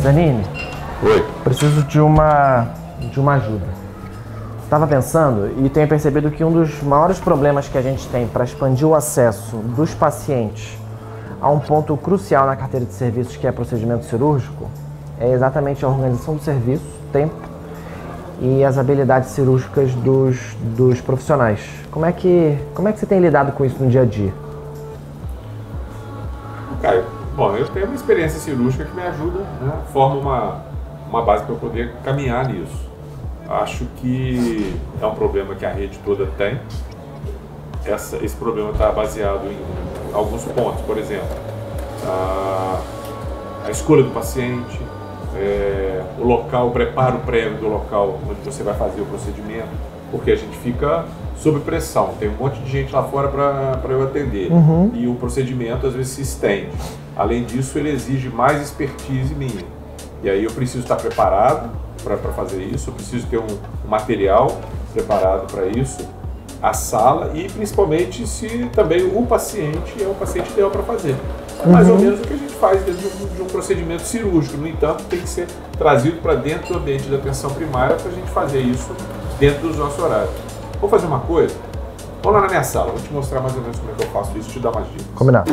Zanini, Oi. preciso de uma ajuda. Estava pensando e tenho percebido que um dos maiores problemas que a gente tem para expandir o acesso dos pacientes a um ponto crucial na carteira de serviços, que é procedimento cirúrgico, é exatamente a organização do serviço, tempo e as habilidades cirúrgicas dos profissionais. Como é que você tem lidado com isso no dia a dia? Caio, bom, eu tenho uma experiência cirúrgica que me ajuda, né? Forma uma base para eu poder caminhar nisso. Acho que é um problema que a rede toda tem. Esse problema está baseado em alguns pontos, por exemplo, a escolha do paciente, o local, o preparo prévio do local onde você vai fazer o procedimento, porque a gente fica sob pressão, tem um monte de gente lá fora para eu atender, e o procedimento às vezes se estende. Além disso, ele exige mais expertise minha, e aí eu preciso estar preparado para fazer isso, eu preciso ter um material preparado para isso, a sala e principalmente se também o paciente é o paciente ideal para fazer. É mais ou menos o que a gente faz dentro de um procedimento cirúrgico, no entanto tem que ser trazido para dentro do ambiente da atenção primária para a gente fazer isso dentro dos nossos horários. Vou fazer uma coisa? Vamos lá na minha sala, vou te mostrar mais ou menos como é que eu faço isso, te dar umas dicas. Combinado.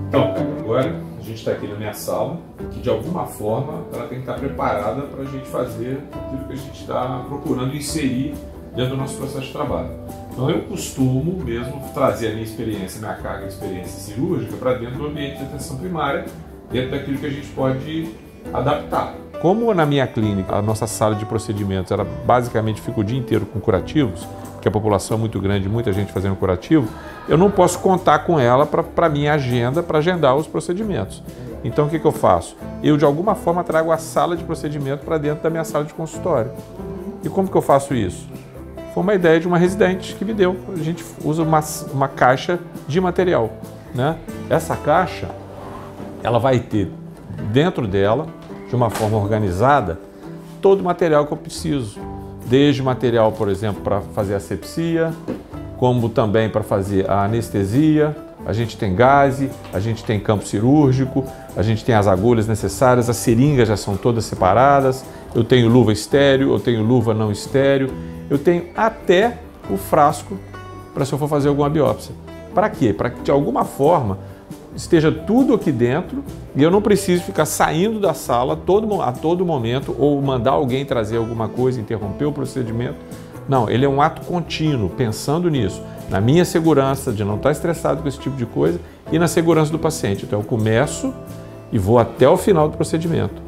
Então, agora a gente está aqui na minha sala, que de alguma forma ela tem que estar preparada para a gente fazer aquilo que a gente está procurando inserir dentro do nosso processo de trabalho. Então eu costumo mesmo trazer a minha experiência, minha carga de experiência cirúrgica para dentro do ambiente de atenção primária, dentro daquilo que a gente pode adaptar. Como na minha clínica a nossa sala de procedimentos ela basicamente fica o dia inteiro com curativos, porque a população é muito grande, muita gente fazendo curativo, eu não posso contar com ela para a minha agenda, para agendar os procedimentos. Então o que eu faço? Eu de alguma forma trago a sala de procedimento para dentro da minha sala de consultório. E como que eu faço isso? Foi uma ideia de uma residente que me deu. A gente usa uma caixa de material, né? Essa caixa, ela vai ter dentro dela, de uma forma organizada, todo o material que eu preciso. Desde material, por exemplo, para fazer asepsia, como também para fazer a anestesia. A gente tem gaze, a gente tem campo cirúrgico, a gente tem as agulhas necessárias, as seringas já são todas separadas, eu tenho luva estéreo, eu tenho luva não estéreo, eu tenho até o frasco para se eu for fazer alguma biópsia. Para quê? Para que de alguma forma esteja tudo aqui dentro e eu não preciso ficar saindo da sala a todo momento ou mandar alguém trazer alguma coisa, interromper o procedimento. Não, ele é um ato contínuo, pensando nisso, na minha segurança, de não estar estressado com esse tipo de coisa e na segurança do paciente. Então eu começo e vou até o final do procedimento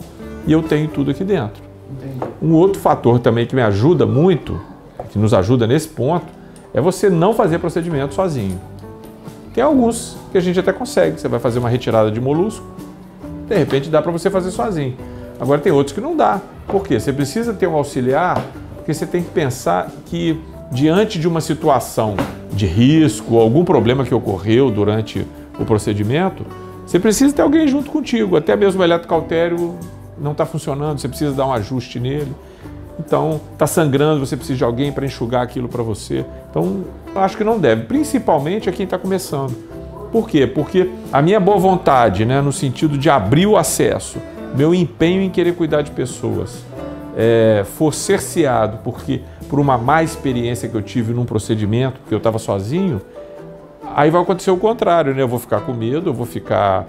e eu tenho tudo aqui dentro. Entendi. Um outro fator também que me ajuda muito, que nos ajuda nesse ponto, é você não fazer procedimento sozinho. Tem alguns que a gente até consegue, você vai fazer uma retirada de molusco, de repente dá para você fazer sozinho. Agora tem outros que não dá. Por quê? Você precisa ter um auxiliar, porque você tem que pensar que diante de uma situação de risco, algum problema que ocorreu durante o procedimento, você precisa ter alguém junto contigo, até mesmo o eletrocautério não está funcionando, você precisa dar um ajuste nele. Então, está sangrando, você precisa de alguém para enxugar aquilo para você. Então, eu acho que não deve, principalmente a quem está começando. Por quê? Porque a minha boa vontade, né, no sentido de abrir o acesso, meu empenho em querer cuidar de pessoas, for cerceado por uma má experiência que eu tive num procedimento, porque eu estava sozinho, aí vai acontecer o contrário, né? Eu vou ficar com medo, eu vou ficar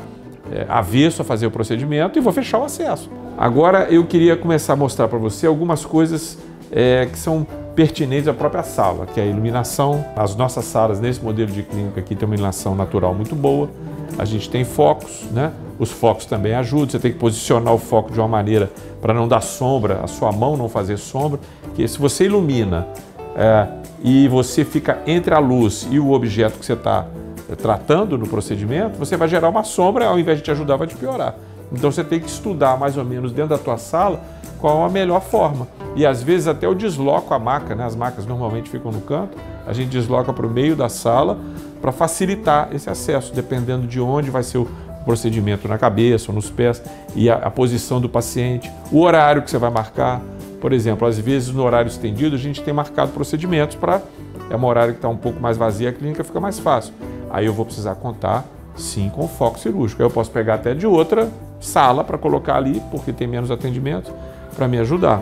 avesso a fazer o procedimento e vou fechar o acesso. Agora eu queria começar a mostrar para você algumas coisas que são pertinentes à própria sala, que é a iluminação. As nossas salas nesse modelo de clínica aqui tem uma iluminação natural muito boa. A gente tem focos, né? Os focos também ajudam, você tem que posicionar o foco de uma maneira para não dar sombra, a sua mão não fazer sombra, que se você ilumina e você fica entre a luz e o objeto que você está tratando no procedimento, você vai gerar uma sombra, ao invés de te ajudar, vai te piorar. Então você tem que estudar mais ou menos dentro da tua sala qual a melhor forma. E às vezes até eu desloco a maca, né? As macas normalmente ficam no canto, a gente desloca para o meio da sala para facilitar esse acesso, dependendo de onde vai ser o procedimento, na cabeça ou nos pés, e a posição do paciente, o horário que você vai marcar, Por exemplo, às vezes no horário estendido a gente tem marcado procedimentos para... É um horário que está um pouco mais vazia, a clínica fica mais fácil. Aí eu vou precisar contar, sim, com foco cirúrgico. Aí eu posso pegar até de outra sala para colocar ali, porque tem menos atendimento, para me ajudar.